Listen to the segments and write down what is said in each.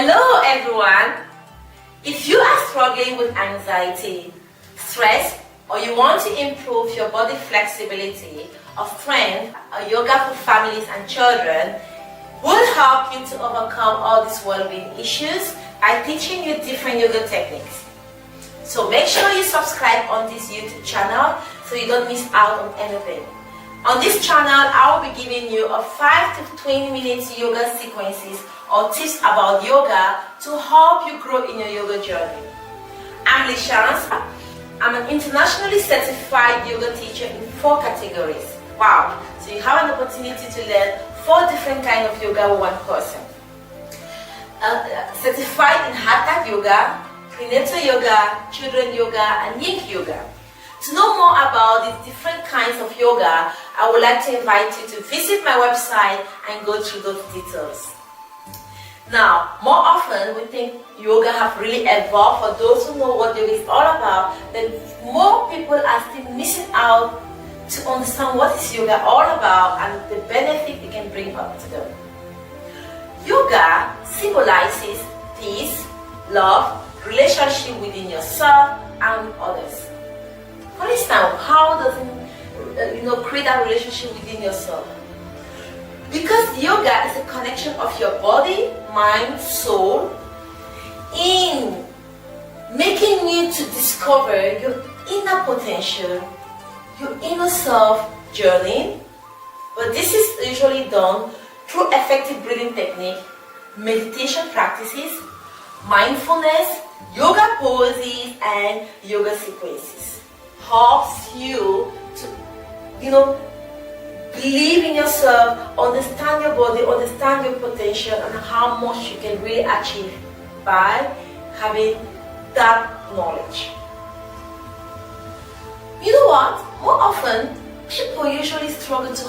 Hello everyone! If you are struggling with anxiety, stress, or you want to improve your body flexibility or strength, a yoga for families and children will help you to overcome all these well-being issues by teaching you different yoga techniques. So make sure you subscribe on this YouTube channel so you don't miss out on anything. On this channel, I will be giving you a 5 to 20 minutes yoga sequences or tips about yoga to help you grow in your yoga journey. I'm Lishans. I'm an internationally certified yoga teacher in 4 categories. Wow! So you have an opportunity to learn 4 different kinds of yoga with one person. Certified in Hatha yoga, Prenatal yoga, Children yoga, and Yin yoga. To know more about these different kinds of yoga, I would like to invite you to visit my website and go through those details. Now, more often we think yoga have really evolved. For those who know what yoga is all about, then more people are still missing out to understand what is yoga all about and the benefit it can bring up to them. Yoga symbolizes peace, love, relationship within yourself and with others. For instance, how does it create a relationship within yourself? Because yoga is a connection of your body, mind, soul in making you to discover your inner potential, your inner self journey. But this is usually done through effective breathing technique, meditation practices, mindfulness, yoga poses, and yoga sequences. Helps you to, believe in yourself, understand your body, understand your potential, and how much you can really achieve by having that knowledge. You know what? More often, people usually struggle to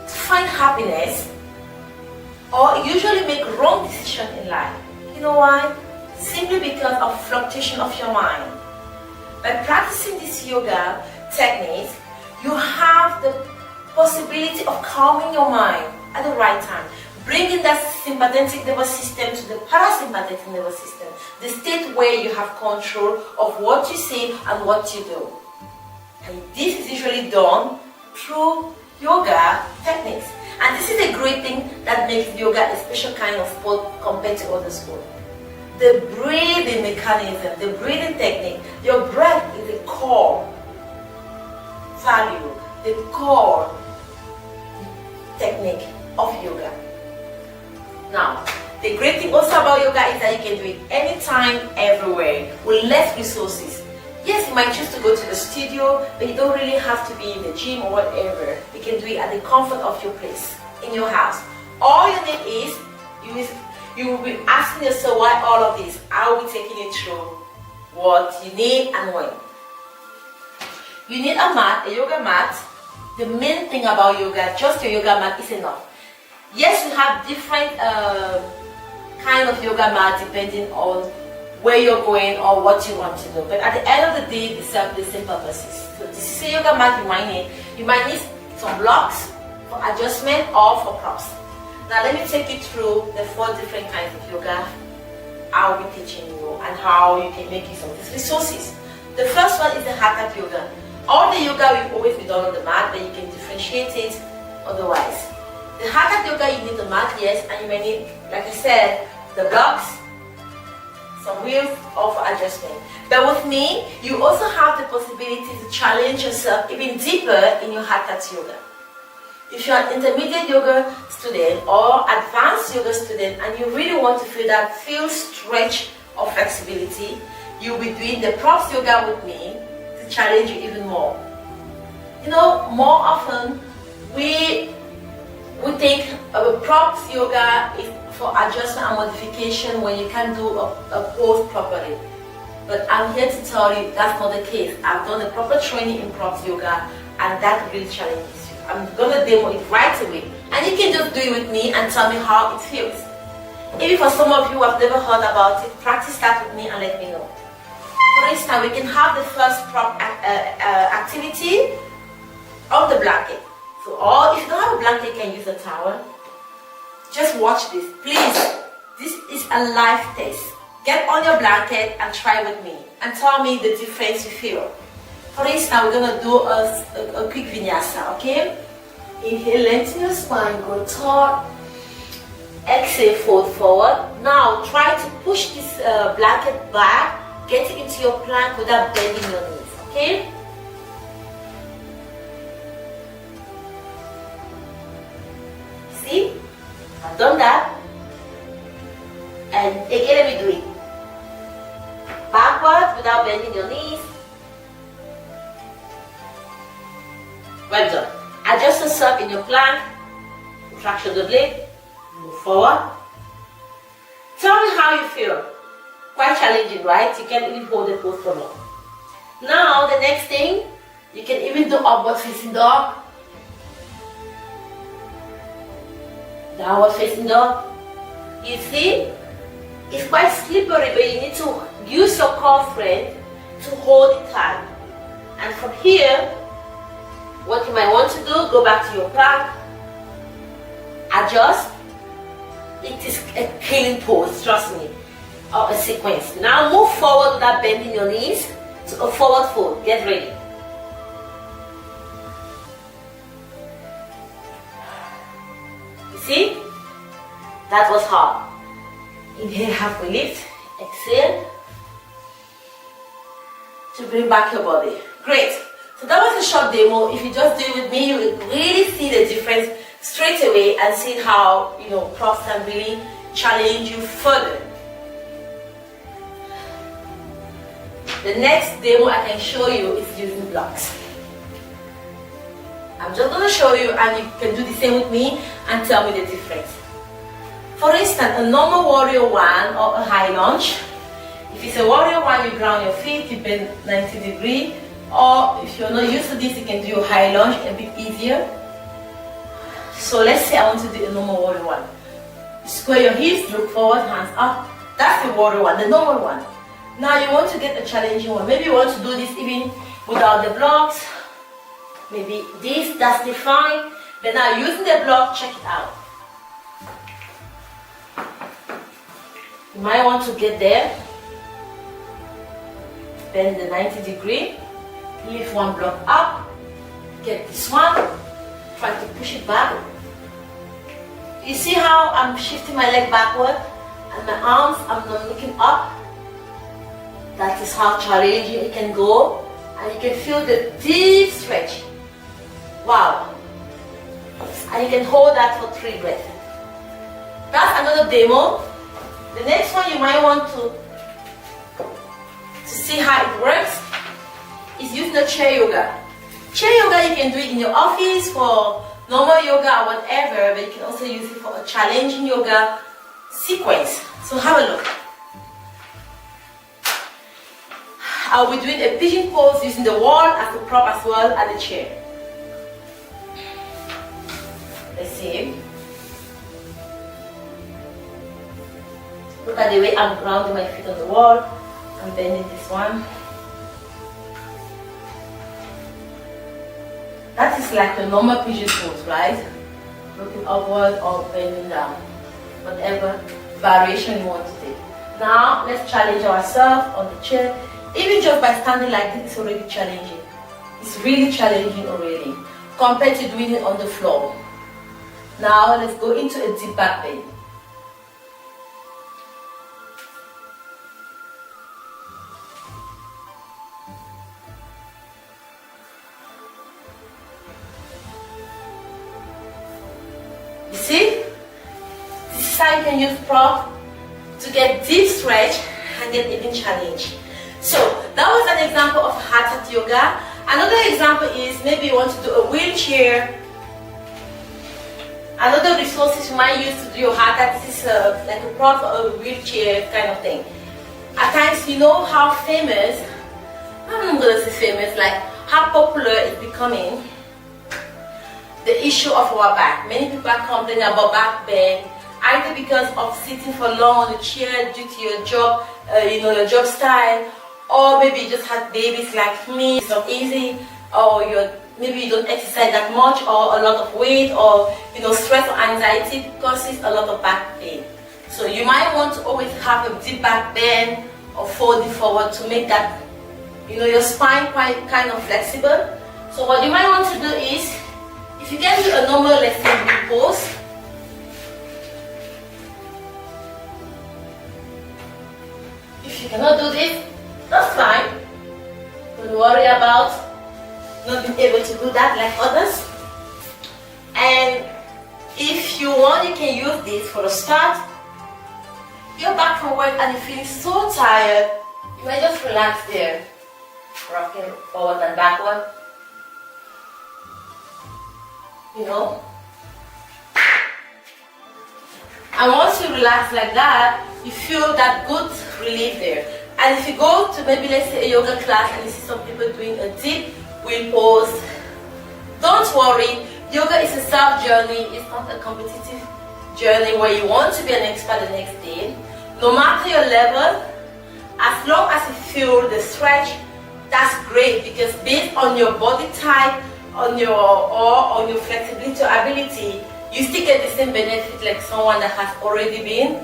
find happiness or usually make wrong decisions in life. You know why? Simply because of fluctuation of your mind. By practicing this yoga techniques, you have the possibility of calming your mind at the right time, bringing that sympathetic nervous system to the parasympathetic nervous system, the state where you have control of what you say and what you do. And this is usually done through yoga techniques. And this is a great thing that makes yoga a special kind of sport compared to other sports. The breathing mechanism, the breathing technique, your breath is the core value, the core technique of yoga. Now, the great thing also about yoga is that you can do it anytime, everywhere, with less resources. Yes, you might choose to go to the studio, but you don't really have to be in the gym or whatever. You can do it at the comfort of your place, in your house. All you need is, you will be asking yourself why all of this. I will be taking you through what you need and when. You need a mat, a yoga mat. The main thing about yoga, just your yoga mat is enough. Yes, we have different kind of yoga mat depending on where you're going or what you want to do. But at the end of the day, they serve the same purposes. So this is a yoga mat you might need. You might need some blocks for adjustment or for props. Now let me take you through the 4 different kinds of yoga I will be teaching you and how you can make use of these resources. The first one is the Hatha yoga. All the yoga will always be done on the mat, but you can differentiate it otherwise. The Hatha yoga, you need the mat, yes, and you may need, like I said, the blocks, some wheels of adjustment. But with me, you also have the possibility to challenge yourself even deeper in your Hatha yoga. If you're an intermediate yoga student or advanced yoga student and you really want to feel that stretch of flexibility, you'll be doing the props yoga with me to challenge you even more. More often we think props yoga is for adjustment and modification when you can't do a pose properly. But I'm here to tell you that's not the case. I've done a proper training in props yoga and that really challenges you. I'm going to demo it right away. And you can just do it with me and tell me how it feels. Maybe for some of you who have never heard about it, practice that with me and let me know. For instance, we can have the first prop activity on the blanket. So, or if you don't have a blanket, you can use a towel. Just watch this. Please This is a live test. Get on your blanket and try with me and tell me the difference you feel. For instance, we're going to do a quick vinyasa, okay? Inhale, lengthen your spine, go tall. Exhale, fold forward. Now try to push this blanket back, get it into your plank without bending your knees, okay? See? I've done that. And again, let me do it. Backwards without bending your knees. Well done. Adjust yourself in your plank. Traction the blade. Move forward. Tell me how you feel. Quite challenging, right? You can't even hold the pose for long. Now, the next thing, you can even do upward facing dog. Downward facing dog. You see? It's quite slippery, but you need to use your core strength to hold it tight. And from here, what you might want to do, go back to your plank, adjust. It is a killing pose, trust me, or a sequence. Now move forward without bending your knees to a forward fold. Get ready. You see? That was hard. Inhale, halfway lift. Exhale to bring back your body. Great. So that was a short demo. If you just do it with me, you will really see the difference straight away and see how, profs can really challenge you further. The next demo I can show you is using blocks. I'm just going to show you, and you can do the same with me and tell me the difference. For instance, a normal warrior one or a high lunge. If it's a warrior one, you ground your feet, you bend 90 degrees. Or if you're not used to this, you can do a high lunge a bit easier. So let's say I want to do a normal warrior one. Square your hips, look forward, hands up. That's the warrior one, the normal one. Now you want to get a challenging one. Maybe you want to do this even without the blocks. Maybe this, that's the fine. But now using the block, check it out. You might want to get there. Bend the 90 degree. Lift one block up. Get this one. Try to push it back. You see how I'm shifting my leg backward and my arms, I'm not looking up. That is how challenging it can go. And you can feel the deep stretch. Wow. And you can hold that for 3 breaths. That's another demo. The next one you might want to see how it works is using the chair yoga. Chair yoga, you can do it in your office for normal yoga or whatever, but you can also use it for a challenging yoga sequence. So have a look. I'll be doing a pigeon pose using the wall as a prop as well as the chair. Let's see. Look at the way I'm grounding my feet on the wall. I'm bending this one. That is like a normal pigeon pose, right? Looking upward or bending down. Whatever variation you want to take. Now, let's challenge ourselves on the chair. Even just by standing like this, it's already challenging. It's really challenging already, compared to doing it on the floor. Now, let's go into a deep back bend. You see? This is how you can use prop to get deep stretch and get even challenge. So that was an example of Hatha yoga. Another example is maybe you want to do a wheelchair. Another resources you might use to do your Hatha. This is like a prop for a wheelchair kind of thing. At times, you know how famous, I'm going to say famous, like how popular it's becoming, the issue of our back. Many people are complaining about back pain, either because of sitting for long on the chair due to your job, your job style, or maybe you just had babies like me, it's not easy, or maybe you don't exercise that much, or a lot of weight, or stress or anxiety causes a lot of back pain. So you might want to always have a deep back bend or folding forward to make that, your spine quite kind of flexible. So what you might want to do is, if you can do a normal, let's say, pose. If you cannot do this, that's fine. Don't worry about not being able to do that like others. And if you want, you can use this for a start. You're back from work and you're feeling so tired, you might just relax there, rocking forward and backward. And once you relax like that, you feel that good relief there. And if you go to maybe, let's say, a yoga class and you see some people doing a deep wheel pose, don't worry. Yoga is a self journey. It's not a competitive journey where you want to be an expert the next day. No matter your level, as long as you feel the stretch, that's great, because based on your body type, on your flexibility or ability, you still get the same benefit like someone that has already been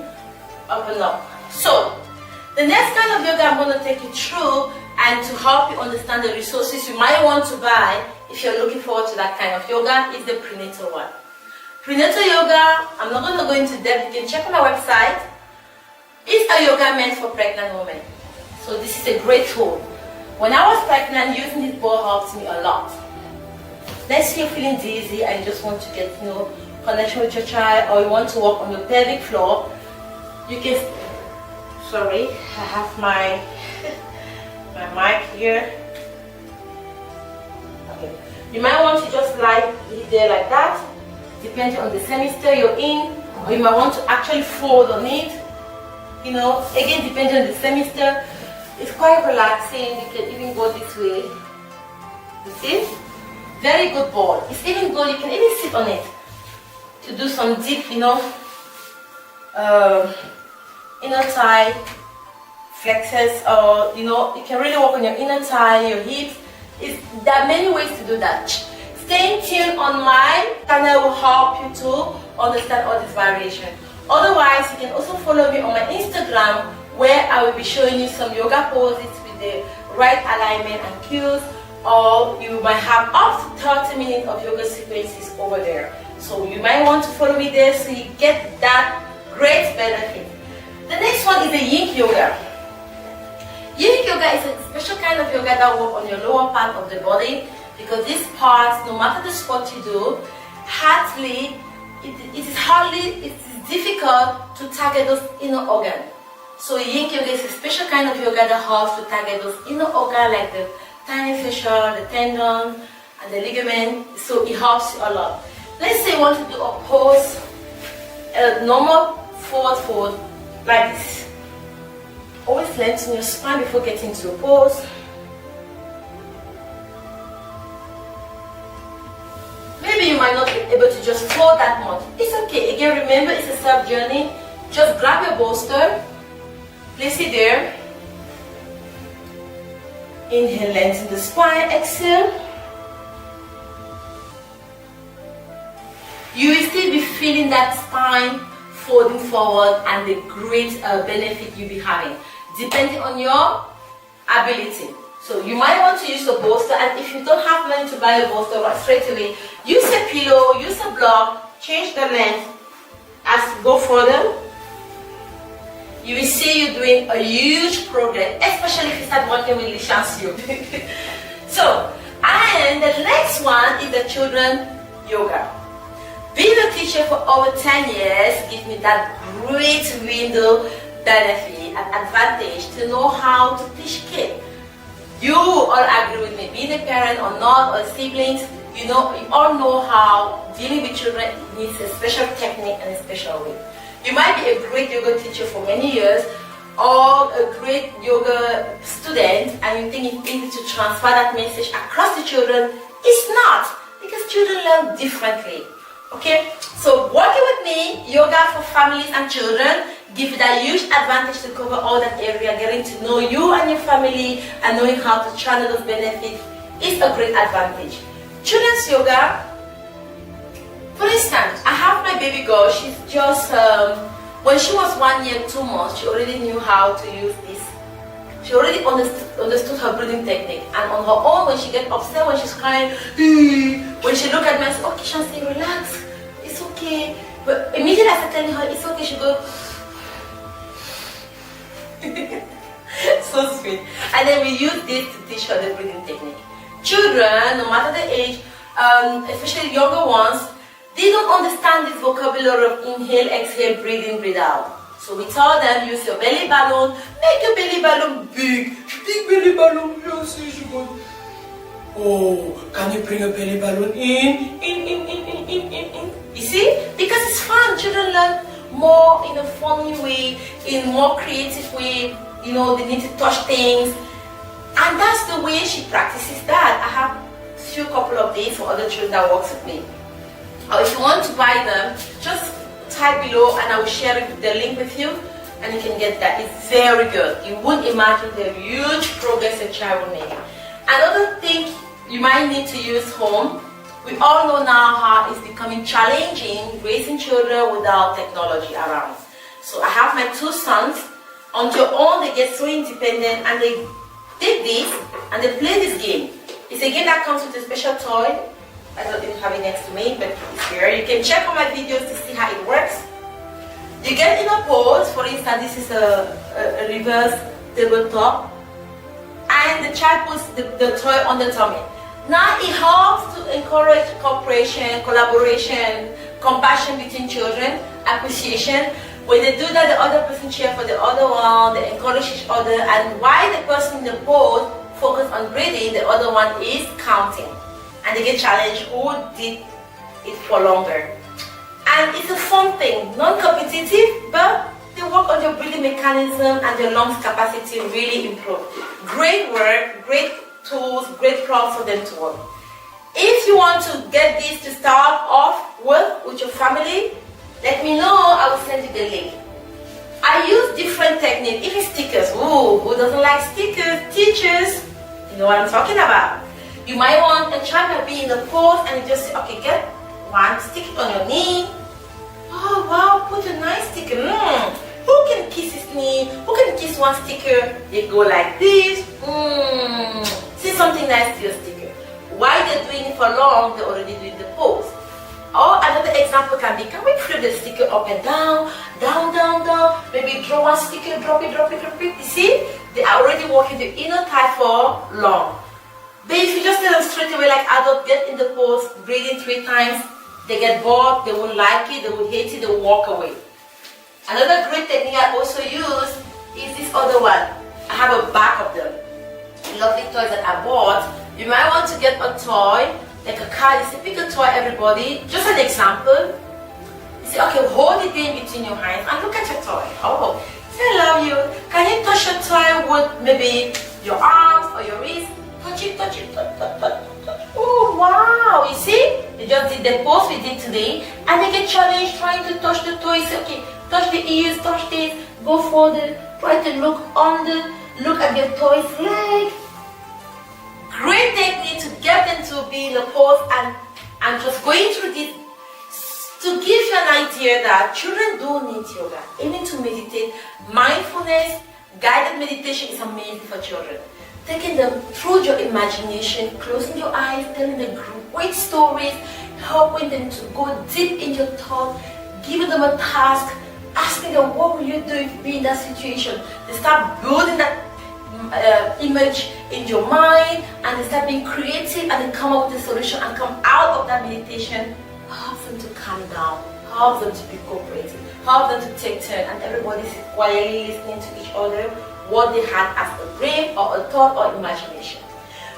opened up. So the next kind of yoga I'm going to take you through, and to help you understand the resources you might want to buy if you're looking forward to that kind of yoga, is the prenatal one. Prenatal yoga, I'm not going to go into depth. You can check on my website. It's a yoga meant for pregnant women. So this is a great tool. When I was pregnant, using this ball helped me a lot. Let's say you're feeling dizzy and you just want to get connection with your child, or you want to walk on the pelvic floor. You can, sorry, I have my mic here. Okay. You might want to just lie there like that, depending on the semester you're in, or you might want to actually fold on it. Again, depending on the semester, it's quite relaxing. You can even go this way. You see? Very good ball. It's even good. You can even sit on it to do some deep, inner thigh flexes, or you can really work on your inner thigh, your hips. There are many ways to do that. Staying tuned on my channel will help you to understand all this variation. Otherwise, you can also follow me on my Instagram, where I will be showing you some yoga poses with the right alignment and cues, or you might have up to 30 minutes of yoga sequences over there. So you might want to follow me there so you get that great benefit. The next one is the yin yoga. Yin yoga is a special kind of yoga that works on your lower part of the body, because this part, no matter the sport you do, it is difficult to target those inner organs. So yin yoga is a special kind of yoga that helps to target those inner organs, like the tiny fascia, the tendon, and the ligament. So it helps you a lot. Let's say you want to do a pose, a normal forward fold, like this. Always lengthen your spine before getting to a pose. Maybe you might not be able to just fold that much. It's okay. Again, remember, it's a self journey. Just grab your bolster, place it there. Inhale, lengthen the spine. Exhale. You will still be feeling that spine folding forward and the great benefit you'll be having, depending on your ability. So you might want to use a bolster, and if you don't have money to buy a bolster right straight away, use a pillow, use a block, change the length as you go further. You will see you doing a huge progress, especially if you start working with Lishansio. So, and the next one is the children yoga. Being a teacher for over 10 years gives me that great window benefit and advantage to know how to teach kids. You all agree with me, being a parent or not, or siblings, you all know how dealing with children needs a special technique and a special way. You might be a great yoga teacher for many years, or a great yoga student, and you think it's easy to transfer that message across the children. It's not, because children learn differently. Okay, so working with me, yoga for families and children, gives you that huge advantage to cover all that area. Getting to know you and your family and knowing how to channel those benefits is a great advantage. Children's yoga, for instance, I have my baby girl. She's just When she was 1 year, 2 months, she already knew how to use this. She already understood her breathing technique. And on her own, when she gets upset, when she's crying, when she look at me and say, okay, Shanti, relax, it's okay. But immediately I start telling her, it's okay, she go, so sweet. And then we use this to teach her the breathing technique. Children, no matter the age, especially younger ones, they don't understand this vocabulary of inhale, exhale, breathe in, breathe out. So we tell them, use your belly balloon, make your belly balloon big. Big belly balloon, yes, you go. Oh, can you bring a belly balloon in? You see? Because it's fun. Children learn more in a funny way, in a more creative way. You know, they need to touch things. And that's the way she practices that. I have a few couple of days for other children that works with me. Or if you want to buy them, just type below and I will share the link with you and you can get that. It's very good. You wouldn't imagine the huge progress a child will make. Another thing you might need to use home. We all know now how it's becoming challenging raising children without technology around. So I have my 2 sons. On their own, they get so independent and they take this and they play this game. It's a game that comes with a special toy. I don't even have it next to me, but it's here. You can check on my videos to see how it works. You get in a pose. For instance, this is a reverse tabletop, and the child puts the toy on the tummy. Now it helps to encourage cooperation, collaboration, compassion between children, appreciation. When they do that, the other person cheer for the other one, they encourage each other, and while the person in the pose focus on breathing, the other one is counting. And they get challenged who did it for longer. And it's a fun thing, non-competitive, but they work on your breathing mechanism and your lungs capacity really improve. Great work, great tools, great prompts for them to work. If you want to get this to start off with your family, let me know, I will send you the link. I use different techniques, even stickers. Ooh, who doesn't like stickers? Teachers, you know what I'm talking about. You might want a child might be in the pose and you just say, okay, get one, stick it on your knee. Oh wow, put a nice sticker. Who can kiss his knee? Who can kiss one sticker? They go like this. Say something nice to your sticker. While they're doing it for long, they're already doing the pose. Or another example can be, can we flip the sticker up and down, down, down, down? Maybe draw one sticker, drop it, drop it, drop it. You see? They are already working the inner thigh for long. But if you just tell them straight away like adults, get in the pose, breathing 3 times, they get bored, they won't like it, they will hate it, they will walk away. Another great technique I also use is this other one. I have a back of them. Lovely toys that I bought. You might want to get a toy, like a card. You say, pick a toy, everybody. Just an example. You say, okay, hold it in between your hands and look at your toy. Oh, say I love you. Can you touch your toy with maybe your arms or your wrist? Touch it, touch it, touch, touch, touch, touch. Oh, wow. You see? You just did the pose we did today. And they get challenged trying to touch the toy. Say, okay, touch the ears, touch this. Go further. Try to look under. Look at your toy's leg. Great technique to get them to be in a pose and just going through this to give you an idea that children do need yoga. Even to meditate. Mindfulness, guided meditation is amazing for children. Taking them through your imagination, closing your eyes, telling them great stories, helping them to go deep in your thought, giving them a task, asking them what will you do if you be in that situation. They start building that image in your mind and they start being creative and they come up with a solution and come out of that meditation. Help them to calm down, help them to be cooperative, help them to take turn and everybody's quietly listening to each other what they had as a dream or a thought or imagination.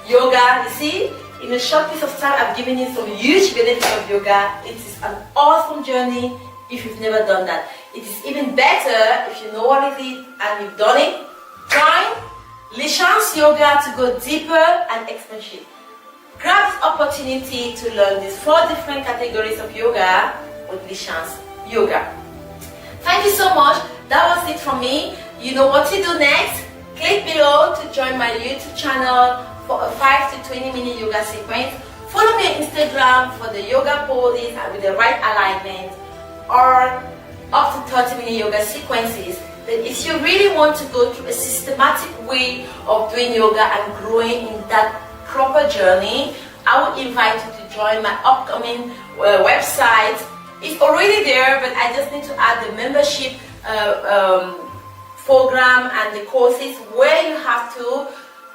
Yoga, you see, in a short piece of time I've given you some huge benefits of yoga. It is an awesome journey if you've never done that. It is even better if you know what it is and you've done it. Join Lishan's Yoga to go deeper and expansive. Grab this opportunity to learn these 4 different categories of yoga with Lishan's Yoga. Thank you so much. That was it from me. You know what to do next. Click below to join my YouTube channel for a 5 to 20 minute yoga sequence. Follow me on Instagram for the yoga poses and with the right alignment. Or up to 30-minute yoga sequences, then if you really want to go through a systematic way of doing yoga and growing in that proper journey, I would invite you to join my upcoming website. It's already there, but I just need to add the membership program and the courses where you have to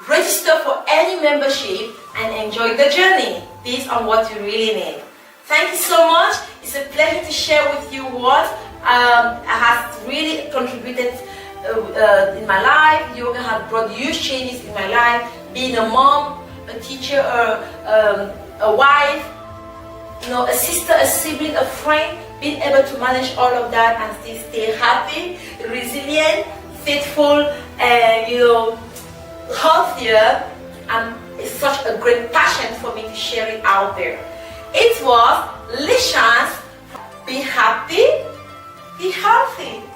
register for any membership and enjoy the journey based on what you really need. Thank you so much. It's a pleasure to share with you what has really contributed in my life. Yoga has brought huge changes in my life. Being a mom, a teacher, a wife, a sister, a sibling, a friend, being able to manage all of that and still stay happy, resilient, faithful, and healthier, and it's such a great passion for me to share it out there. It was Lishan's Be Happy, Be Healthy.